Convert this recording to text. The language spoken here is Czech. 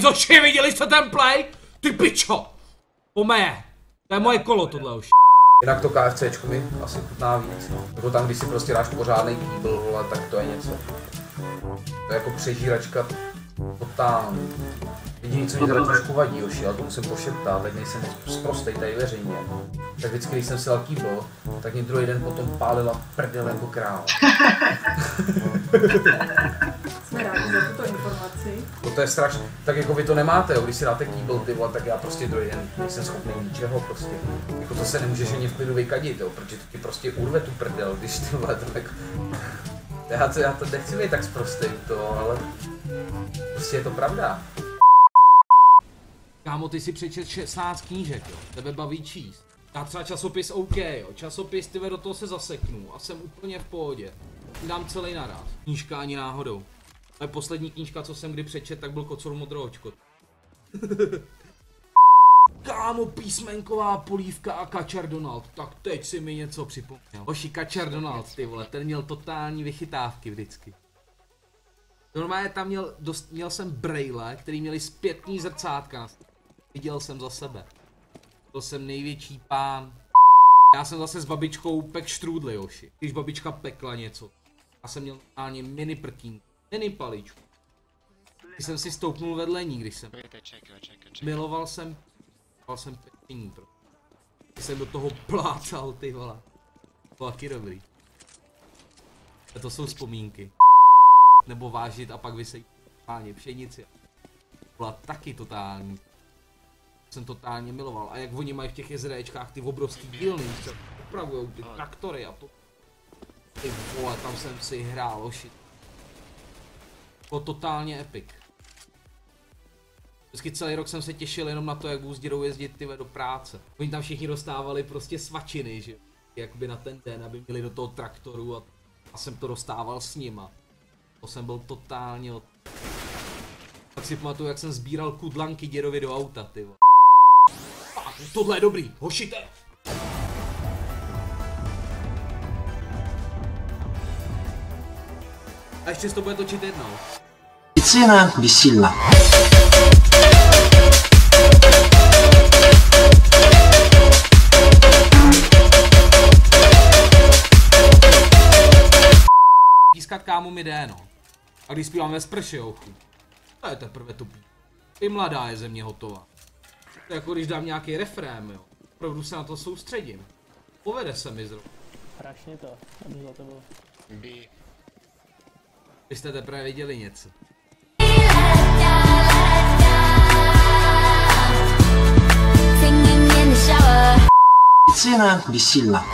Zoši, viděli jste ten play? Ty pičo! Pomeje. To je moje kolo tohle už. Jinak to KFCčko mi asi chutná víc. Jako tam, když si prostě dáš pořádnej kýbl, vole, tak to je něco. To je jako přežíračka totální. Jediný, co mi teda trošku vadí, Joši, ale to musím pošeptat, teď nejsem sprostej tady veřejně. Tak vždycky, když jsem si dal kýbl, tak mě druhý den potom pálila prdel jako král. Jsme rádi za tuto informaci. To je strašné. Tak jako vy to nemáte, jo, když si dáte kýbl, ty vole, tak já prostě druhý den nejsem schopný ničeho prostě. Jako to se nemůžeš ani v klidu vykadit, jo, protože to ti prostě urve tu prdel, když ty vole to jako... Já to nechci být tak sprostej to, ale prostě je to pravda. Kámo, ty si přečet 16 knížek, jo. Tebe baví číst. Já třeba časopis OK, jo. Časopis, ty do toho se zaseknu a jsem úplně v pohodě. Dám celý naraz. Knížka ani náhodou. Ale poslední knížka, co jsem kdy přečet, tak byl Kocour Modroočko. Kámo, písmenková polívka a Kačer Donald. Tak teď si mi něco připomněl. Hoši, Kačer Donald, ty vole, ten měl totální vychytávky vždycky. Normálně tam měl jsem brejle, který měli zpětný zrcátka. Viděl jsem za sebe. Byl jsem největší pán. Já jsem zase s babičkou pek štrůdly, Joši. Když babička pekla něco. Já jsem měl normálně mini prkínku, mini paličku. Když jsem si stoupnul vedle ní, když jsem miloval jsem pekení, když jsem do toho plácal, ty vole. To taky dobrý. A to jsou vzpomínky. Nebo vážit a pak vysejít normálně pšenici. Byla taky totální. Jsem totálně miloval. A jak oni mají v těch jezerečkách ty obrovský dílny, se opravujou ty traktory a to. Ty vole, tam jsem si hrál, oši. Bylo totálně epic. Vždycky celý rok jsem se těšil jenom na to, jak budu s dědou jezdit tyve do práce. Oni tam všichni dostávali prostě svačiny, že? Jakoby na ten den, aby měli do toho traktoru a jsem to dostával s nima. To jsem byl totálně od... Tak si pamatuju, jak jsem sbíral kudlanky dědovi do auta, ty vole. Tohle je dobrý, hošite! A ještě to bude točit jednou. Medicina бессильна. Pískat kámo mi jde, no. A když zpívám ve sprše, jochu. To je teprve tupý. I mladá je země hotová. To je jako když dám nějaký refrém, jo. Opravdu se na to soustředím. Povede se mi zrovna. Strašně to, aby za to bylo. Vy jste teprve viděli něco. Medicina бессильна.